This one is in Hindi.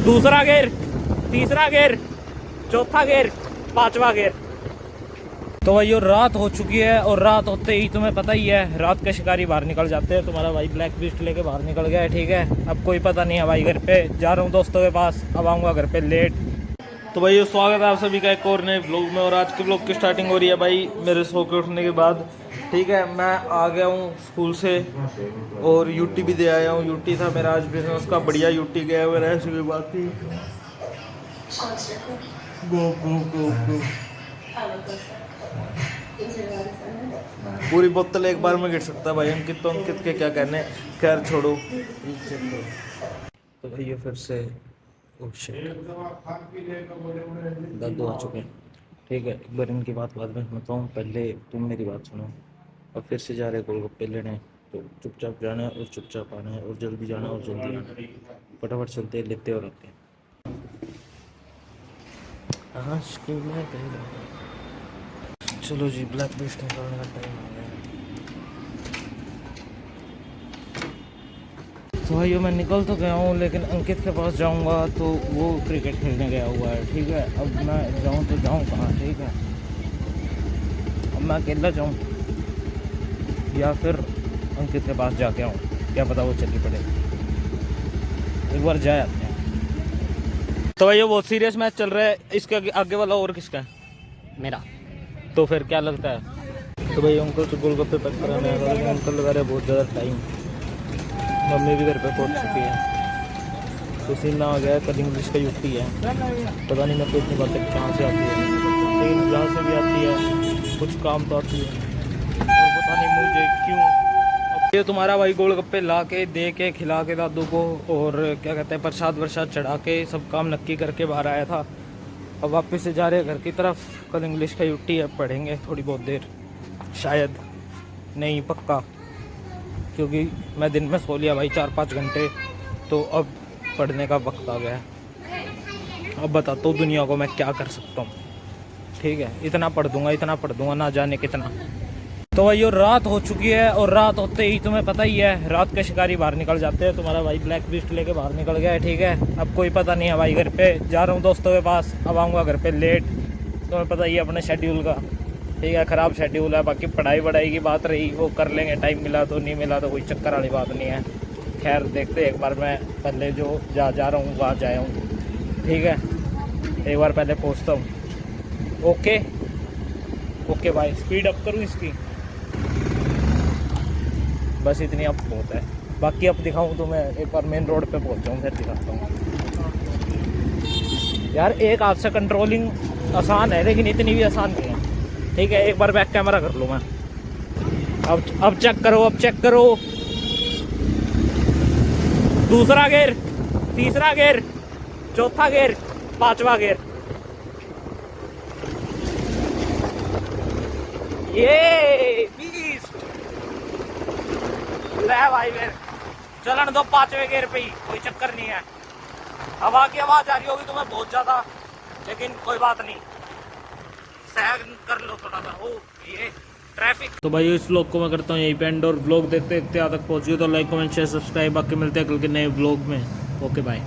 दूसरा गियर, तीसरा गियर, चौथा गियर, पांचवा गियर। तो भाई ये रात हो चुकी है और रात होते ही तुम्हें पता ही है रात के शिकारी बाहर निकल जाते हैं। तुम्हारा भाई ब्लैक बीस्ट लेके बाहर निकल गया है, ठीक है। अब कोई पता नहीं है भाई, घर पे जा रहा हूँ दोस्तों के पास, अब आऊँगा घर पे लेट। तो भाई ये स्वागत है आप सभी का एक और नए ब्लॉग में। और आज के ब्लॉग की स्टार्टिंग हो रही है भाई मेरे सो के उठने के बाद, ठीक है। मैं आ गया हूँ स्कूल से और यूटी भी दे आया हूँ। यूटी था मेरा आज बिजनेस का, बढ़िया यूटी गया मेरा, ऐसी कोई बात थी। गो गो गो गो पूरी बोतल एक बार में गिर सकता है भाई अंकित, तो अंकित के क्या कहने, खैर छोड़ो। तो भाई ये फिर से दादू आ चुके हैं, ठीक है। एक बार इनकी बात बाद में सुनता हूँ, पहले तुम मेरी बात सुनो। अब फिर से जा रहे गोलगप्पे लेने, तो चुपचाप जाना है और चुपचाप आना है, और जल्दी जाना और जल्दी आना है। फटाफट चलते लेते और आते हैं। चलो जी, ब्लैक बीस्ट निकालने का टाइम आ गया। तो भाई मैं निकल तो गया हूँ, लेकिन अंकित के पास जाऊँगा तो वो क्रिकेट खेलने गया हुआ है, ठीक है। अब मैं जाऊँ तो जाऊँ कहाँ, ठीक है। अब मैं अकेला जाऊँ या फिर अंकित के पास जाके आऊँ, क्या पता वो चली पड़े। एक बार जाए आते हैं। तो भाई ये बहुत सीरियस मैच चल रहा है, इसके आगे वाला और किसका है? मेरा। तो फिर क्या लगता है? तो भाई अंकल से गोलगप्पे पैक कराने आया था, लेकिन अंकल लगा रहे बहुत ज़्यादा टाइम। मम्मी भी घर पे पहुंच चुकी है। तो सीन ना आ गया है, कल इंग्लिश का यूटी है। पता नहीं मेरे को इतनी बातें कहाँ से आती है, लेकिन जहाँ से भी आती है कुछ काम तो आती है, और पता नहीं मुझे क्यों। ये तुम्हारा भाई गोलगप्पे ला के दे के खिला के दादू को, और क्या कहते हैं प्रसाद वरसाद चढ़ा के सब काम नक्की करके बाहर आया था। अब वापस से जा रहे हैं घर की तरफ। कल इंग्लिश का यूटी है, पढ़ेंगे थोड़ी बहुत देर, शायद नहीं पक्का, क्योंकि मैं दिन में सो लिया भाई 4-5 घंटे। तो अब पढ़ने का वक्त आ गया है। अब बताता हूँ दुनिया को मैं क्या कर सकता हूँ, ठीक है। इतना पढ़ दूंगा ना जाने कितना। तो भाई ये रात हो चुकी है और रात होते ही तुम्हें पता ही है रात के शिकारी बाहर निकल जाते हैं। तुम्हारा भाई ब्लैक बीस्ट लेके बाहर निकल गया है, ठीक है। अब कोई पता नहीं है भाई, घर पे जा रहा हूँ दोस्तों के पास, अब आऊँगा घर पे लेट। तुम्हें पता ही है अपने शेड्यूल का, ठीक है। ख़राब शेड्यूल है। बाकी पढ़ाई की बात रही, वो कर लेंगे, टाइम मिला तो, नहीं मिला तो कोई चक्कर वाली बात नहीं है। खैर देखते, एक बार मैं पहले जो जा रहा हूँ वहाँ जाया हूँ, ठीक है। एक बार पहले पहुँचता हूँ। ओके भाई, स्पीड अप करूँ इसकी, बस इतनी अप बहुत है। बाकी अब दिखाऊँ तो मैं एक बार मेन रोड पे पहुँच जाऊँ, फिर दिखाता हूँ। यार एक हाथ से कंट्रोलिंग आसान है, लेकिन इतनी भी आसान नहीं है, ठीक है। एक बार बैक कैमरा कर लूँ मैं। अब चेक करो। दूसरा गियर, तीसरा गियर, चौथा गियर, पांचवा गियर। ये ले भाई मेरे चलन दो 5वें गियर पे ही, कोई चक्कर नहीं है। हवा की आवाज आ रही होगी तुम्हें बहुत ज्यादा, लेकिन कोई बात नहीं, सहन कर लो थोड़ा सा। ओ ये ट्रैफिक। तो भाई इस व्लॉग को मैं करता हूँ यहीं पे एंड, और व्लॉग देखते देखते यहाँ तक पहुँच गए तो लाइक कमेंट शेयर सब्सक्राइब। बाकी मिलते हैं कल के नए व्लॉग में। Okay bye.